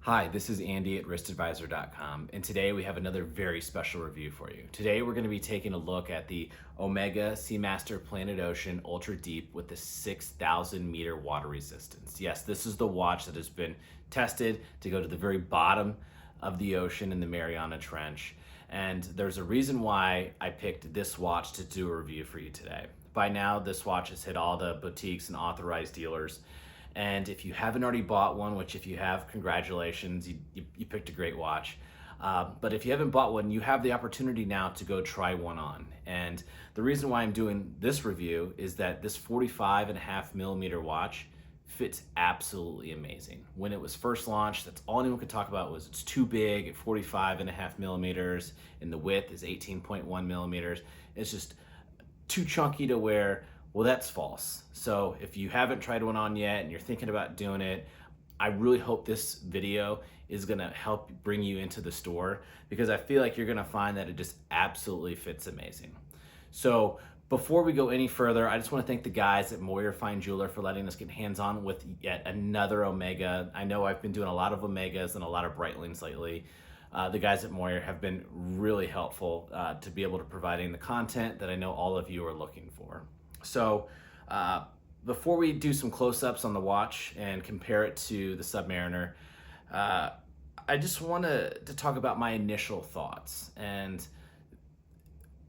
Hi, this is Andy at wristadvisor.com, and today we have another very special review for you. Today we're going to be taking a look at the Omega Seamaster Planet Ocean Ultra Deep with the 6,000 meter water resistance. Yes, this is the watch that has been tested to go to the very bottom of the ocean in the Mariana Trench, and there's a reason why I picked this watch to do a review for you today. By now, this watch has hit all the boutiques and authorized dealers. And if you haven't already bought one, which if you have, congratulations, you picked a great watch. But if you haven't bought one, you have the opportunity now to go try one on. And the reason why I'm doing this review is that this 45.5 millimeter watch fits absolutely amazing. When it was first launched, that's all anyone could talk about was it's too big at 45.5 millimeters, and the width is 18.1 millimeters. It's just too chunky to wear. Well, that's false. So if you haven't tried one on yet and you're thinking about doing it, I really hope this video is gonna help bring you into the store, because I feel like you're gonna find that it just absolutely fits amazing. So before we go any further, I just wanna thank the guys at Moyer Fine Jeweler for letting us get hands-on with yet another Omega. I know I've been doing a lot of Omegas and a lot of Breitlings lately. The guys at Moyer have been really helpful to be able to providing the content that I know all of you are looking for. So before we do some close-ups on the watch and compare it to the Submariner, I just want to talk about my initial thoughts. And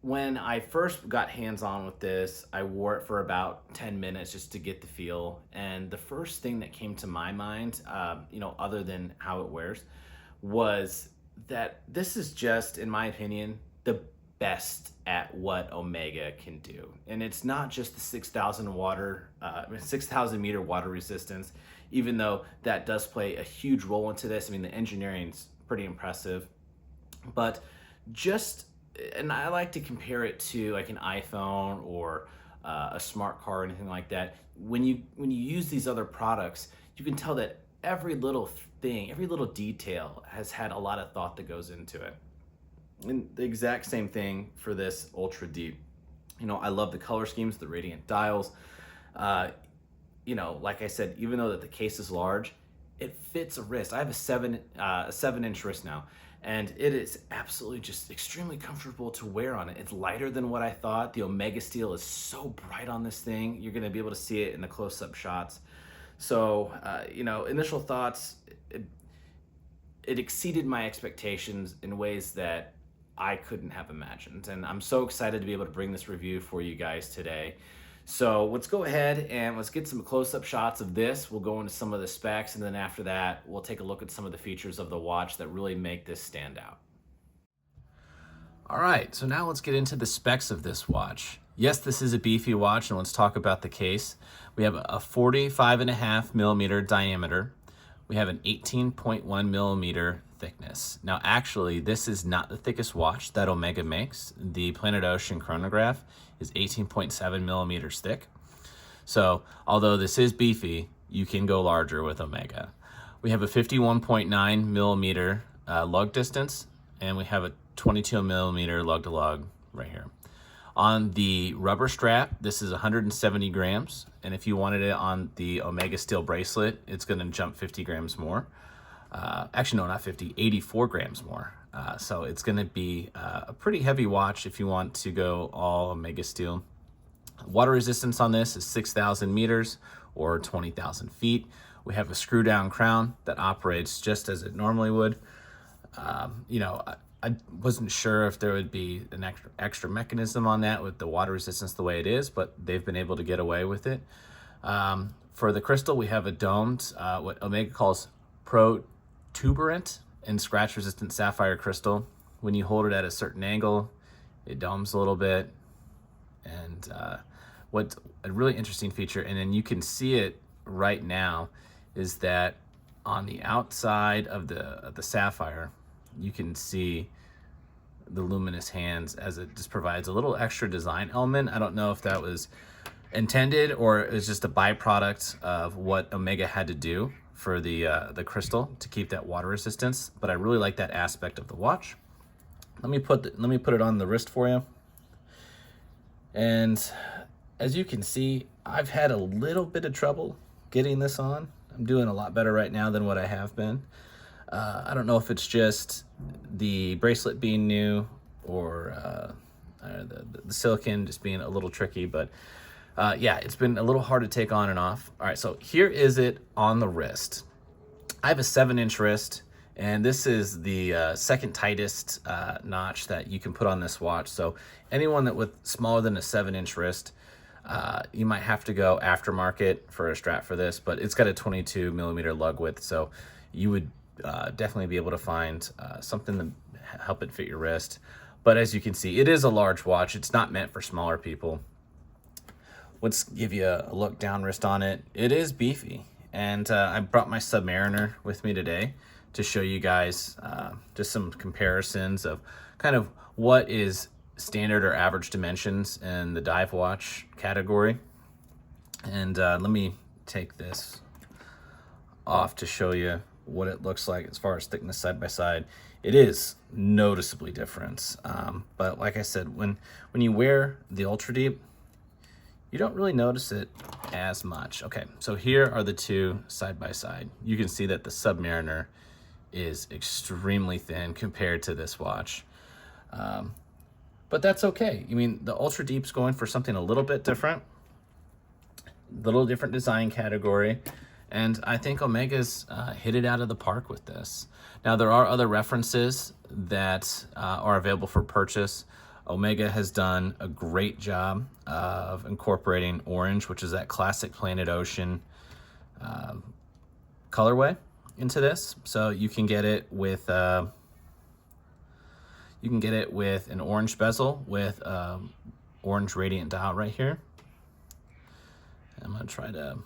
when I first got hands-on with this, I wore it for about 10 minutes just to get the feel. And the first thing that came to my mind, other than how it wears, was that this is just, in my opinion, the best at what Omega can do. And it's not just the 6,000 meter water resistance, even though that does play a huge role into this. I mean, the engineering's pretty impressive, but and I like to compare it to like an iPhone or a smart car or anything like that. When you use these other products, you can tell that every little thing, every little detail has had a lot of thought that goes into it. And the exact same thing for this Ultra Deep. I love the color schemes, the radiant dials. Like I said, even though that the case is large, it fits a wrist. I have a 7-inch wrist now, and it is absolutely just extremely comfortable to wear on it. It's lighter than what I thought. The Omega steel is so bright on this thing. You're gonna be able to see it in the close-up shots. So, initial thoughts, it exceeded my expectations in ways that I couldn't have imagined. And I'm so excited to be able to bring this review for you guys today. So let's go ahead and let's get some close-up shots of this. We'll go into some of the specs, and then after that, we'll take a look at some of the features of the watch that really make this stand out. All right, so now let's get into the specs of this watch. Yes, this is a beefy watch, and let's talk about the case. We have a 45.5 millimeter diameter. We have an 18.1 millimeter thickness. Now, actually, this is not the thickest watch that Omega makes. The Planet Ocean chronograph is 18.7 millimeters thick. So, although this is beefy, you can go larger with Omega. We have a 51.9 millimeter lug distance, and we have a 22 millimeter lug to lug right here. On the rubber strap, this is 170 grams. And if you wanted it on the Omega steel bracelet, it's gonna jump 50 grams more. Actually, no, not 50, 84 grams more. So it's gonna be a pretty heavy watch if you want to go all Omega steel. Water resistance on this is 6,000 meters or 20,000 feet. We have a screw down crown that operates just as it normally would. I wasn't sure if there would be an extra mechanism on that with the water resistance the way it is, but they've been able to get away with it. For the crystal, we have a domed, what Omega calls protuberant and scratch resistant sapphire crystal. When you hold it at a certain angle, it domes a little bit. And what's a really interesting feature, and then you can see it right now, is that on the outside of the sapphire, you can see the luminous hands, as it just provides a little extra design element. I don't know if that was intended or it's just a byproduct of what Omega had to do for the crystal to keep that water resistance, but I really like that aspect of the watch. Let me put it on the wrist for you. And as you can see, I've had a little bit of trouble getting this on. I'm doing a lot better right now than what I have been. I don't know if it's just the bracelet being new or the silicon just being a little tricky, but yeah, it's been a little hard to take on and off. All right, so here is it on the wrist. I have a 7-inch wrist, and this is the second tightest notch that you can put on this watch. So anyone that with smaller than a 7-inch wrist, you might have to go aftermarket for a strap for this, but it's got a 22 millimeter lug width, so you would definitely be able to find something to help it fit your wrist. But as you can see, it is a large watch. It's not meant for smaller people. Let's give you a look down wrist on it. It is beefy. And I brought my Submariner with me today to show you guys just some comparisons of kind of what is standard or average dimensions in the dive watch category. And let me take this off to show you what it looks like as far as thickness side by side. It is noticeably different. But like I said, when you wear the Ultra Deep, you don't really notice it as much. Okay, so here are the two side by side. You can see that the Submariner is extremely thin compared to this watch. But that's okay. I mean, the Ultra Deep's going for something a little bit different, little different design category. And I think Omega's hit it out of the park with this. Now, there are other references that are available for purchase. Omega has done a great job of incorporating orange, which is that classic Planet Ocean colorway, into this. So you can get it with an orange bezel with orange radiant dial right here. I'm gonna try to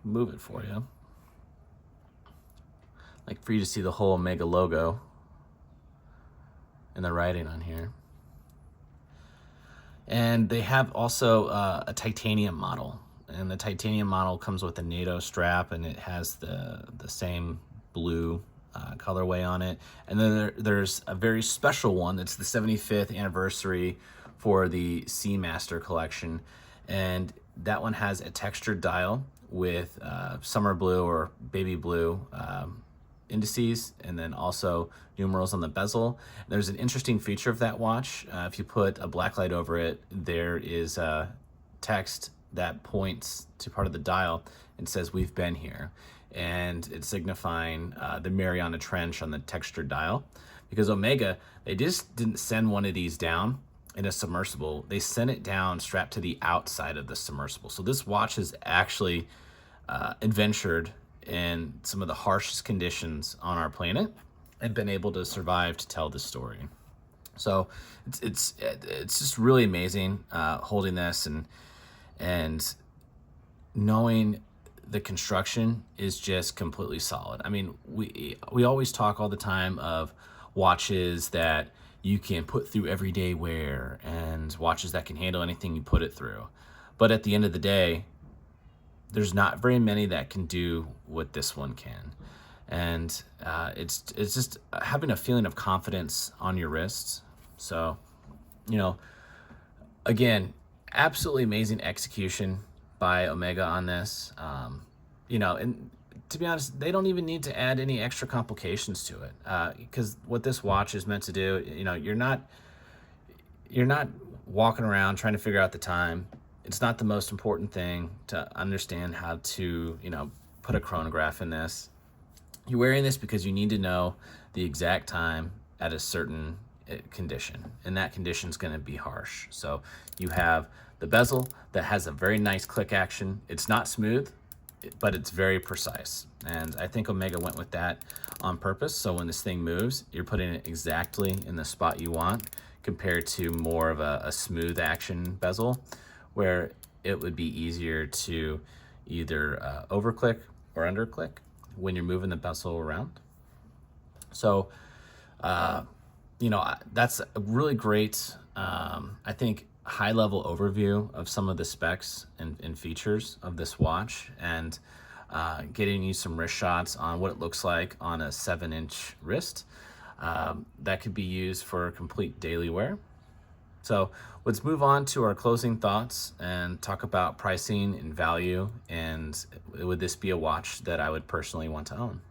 move it for you, like for you to see the whole Omega logo and the writing on here. And they have also a titanium model, and the titanium model comes with a NATO strap, and it has the same blue colorway on it. And then there's a very special one that's the 75th anniversary for the Seamaster collection, and that one has a textured dial with summer blue or baby blue indices, and then also numerals on the bezel. There's an interesting feature of that watch. If you put a black light over it, there is a text that points to part of the dial and says, "We've been here." And it's signifying the Mariana Trench on the textured dial. Because Omega, they just didn't send one of these down in a submersible. They sent it down strapped to the outside of the submersible. So this watch has actually adventured in some of the harshest conditions on our planet and been able to survive to tell the story. So it's just really amazing holding this and knowing the construction is just completely solid. I mean, we always talk all the time of watches that you can put through everyday wear and watches that can handle anything you put it through. But at the end of the day, there's not very many that can do what this one can. And it's just having a feeling of confidence on your wrists. So, you know, again, absolutely amazing execution by Omega on this. You know, and to be honest, they don't even need to add any extra complications to it, because what this watch is meant to do, you know, you're not walking around trying to figure out the time. It's not the most important thing to understand how to, you know, put a chronograph in this. You're wearing this because you need to know the exact time at a certain condition, and that condition is going to be harsh. So you have the bezel that has a very nice click action. It's not smooth, but it's very precise. And I think Omega went with that on purpose. So when this thing moves, you're putting it exactly in the spot you want, compared to more of a smooth action bezel, where it would be easier to either overclick or underclick when you're moving the bezel around. So, you know, that's a really great, I think, high-level overview of some of the specs and features of this watch, and getting you some wrist shots on what it looks like on a 7-inch wrist that could be used for complete daily wear. So let's move on to our closing thoughts and talk about pricing and value, and would this be a watch that I would personally want to own?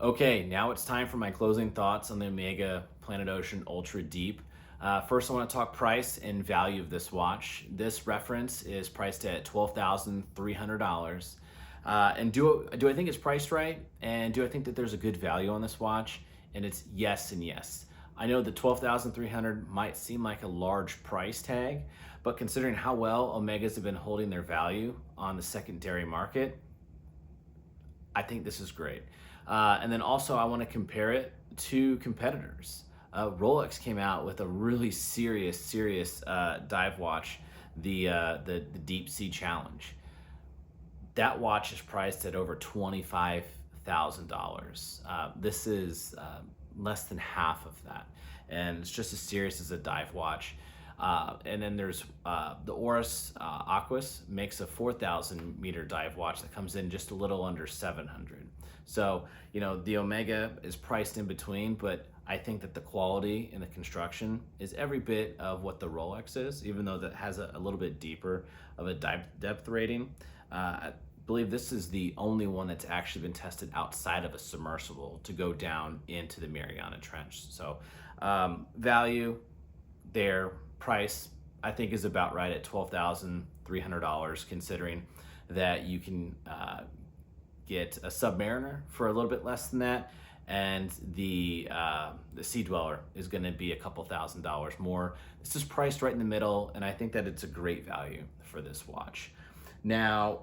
Okay, now it's time for my closing thoughts on the Omega Planet Ocean Ultra Deep. First, I want to talk price and value of this watch. This reference is priced at $12,300. And do I think it's priced right? And do I think that there's a good value on this watch? And it's yes and yes. I know that 12,300 might seem like a large price tag, but considering how well Omegas have been holding their value on the secondary market, I think this is great. And then also I want to compare it to competitors. Rolex came out with a really serious dive watch, the Deep Sea Challenge. That watch is priced at over $25,000. This is less than half of that, and it's just as serious as a dive watch. And then there's the Oris Aquas makes a 4,000 meter dive watch that comes in just a little under 700. So, you know, the Omega is priced in between, but I think that the quality and the construction is every bit of what the Rolex is, even though that has a little bit deeper of a dive depth rating. I believe this is the only one that's actually been tested outside of a submersible to go down into the Mariana Trench. So value there, price I think is about right at $12,300, considering that you can get a Submariner for a little bit less than that, and the Sea Dweller is going to be a couple $1,000s more. This is priced right in the middle, and I think that it's a great value for this watch. Now,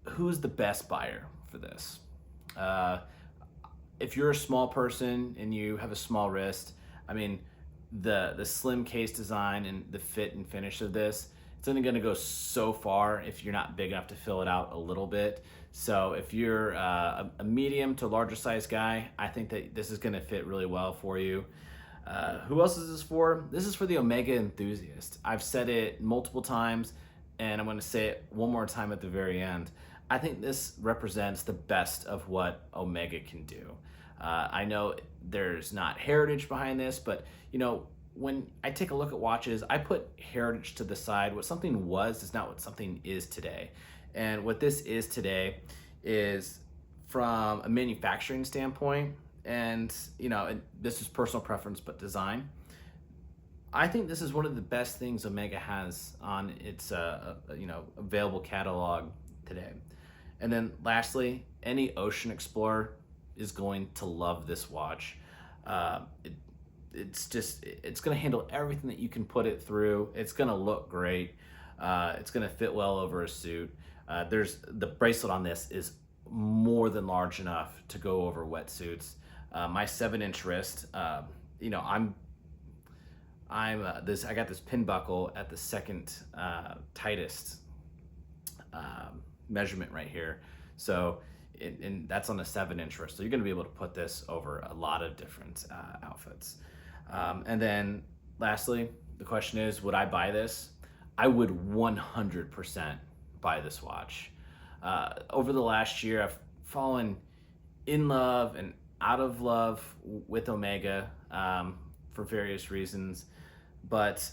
who's the best buyer for this? If you're a small person and you have a small wrist, I mean, the slim case design and the fit and finish of this, it's only going to go so far if you're not big enough to fill it out a little bit. So if you're a medium to larger size guy, I think that this is going to fit really well for you. Who else is this for? This is for the Omega enthusiast. I've said it multiple times, and I'm going to say it one more time at the very end. I think this represents the best of what Omega can do. I know there's not heritage behind this, but you know, when I take a look at watches, I put heritage to the side. What something was is not what something is today. And what this is today is from a manufacturing standpoint, and you know, this is personal preference, but design. I think this is one of the best things Omega has on its you know, available catalog today. And then lastly, any ocean explorer is going to love this watch. It's going to handle everything that you can put it through. It's going to look great. It's going to fit well over a suit. There's the bracelet on this is more than large enough to go over wetsuits. My 7-inch wrist, you know, I got this pin buckle at the second tightest measurement right here. So and that's on a 7-inch wrist. So you're going to be able to put this over a lot of different outfits. And then lastly, the question is, would I buy this? I would 100% buy this watch. Over the last year, I've fallen in love and out of love with Omega for various reasons, but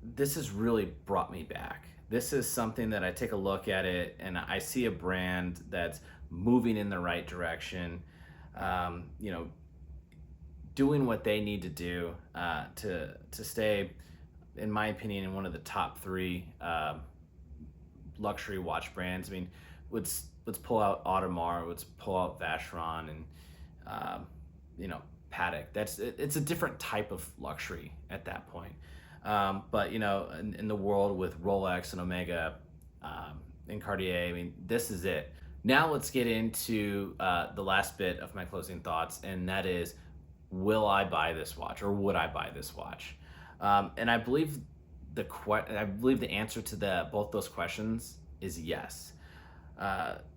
this has really brought me back. This is something that I take a look at it and I see a brand that's moving in the right direction, you know, doing what they need to do to stay, in my opinion, in one of the top 3 luxury watch brands. I mean, let's pull out Audemars, let's pull out Vacheron, and you know, Patek. It's a different type of luxury at that point. But you know, in the world with Rolex and Omega and Cartier, I mean, this is it. Now let's get into the last bit of my closing thoughts, and that is, will I buy this watch, or would I buy this watch? And I believe the answer to both those questions is yes.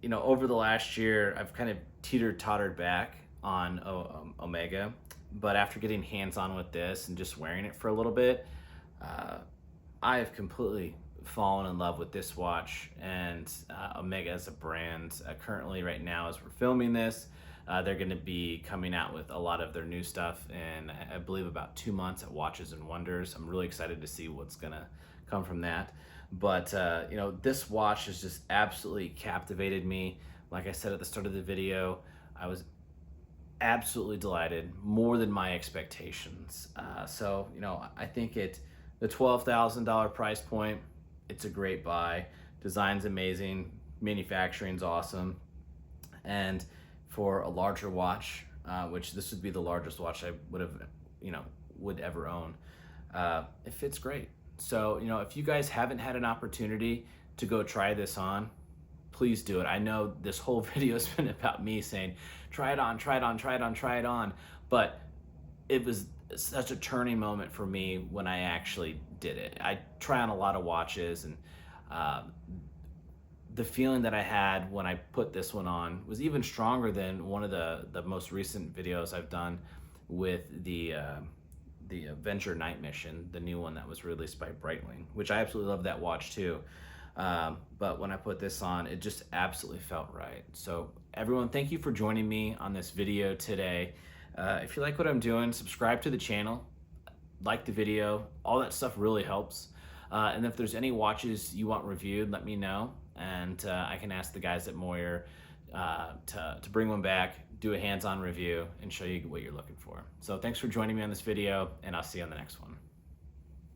You know, over the last year, I've kind of teeter-tottered back on Omega, but after getting hands-on with this and just wearing it for a little bit, I have completely fallen in love with this watch and Omega as a brand. Currently, right now, as we're filming this, they're going to be coming out with a lot of their new stuff in, I believe, about 2 months at Watches and Wonders. I'm really excited to see what's going to come from that. But you know, this watch has just absolutely captivated me. Like I said at the start of the video, I was absolutely delighted, more than my expectations. So, I think the $12,000 price point, it's a great buy. Design's amazing, manufacturing's awesome, and for a larger watch, which this would be the largest watch I would ever own, it fits great. So, if you guys haven't had an opportunity to go try this on, please do it. I know this whole video has been about me saying, try it on, try it on, try it on, try it on. But it was such a turning moment for me when I actually did it. I try on a lot of watches, and the feeling that I had when I put this one on was even stronger than one of the most recent videos I've done with the Venture Night Mission, the new one that was released by Breitling, which I absolutely love that watch too. But when I put this on, it just absolutely felt right. So everyone, thank you for joining me on this video today. If you like what I'm doing, subscribe to the channel, like the video, all that stuff really helps. And if there's any watches you want reviewed, let me know, and I can ask the guys at Moyer to bring one back, do a hands-on review, and show you what you're looking for. So thanks for joining me on this video, and I'll see you on the next one.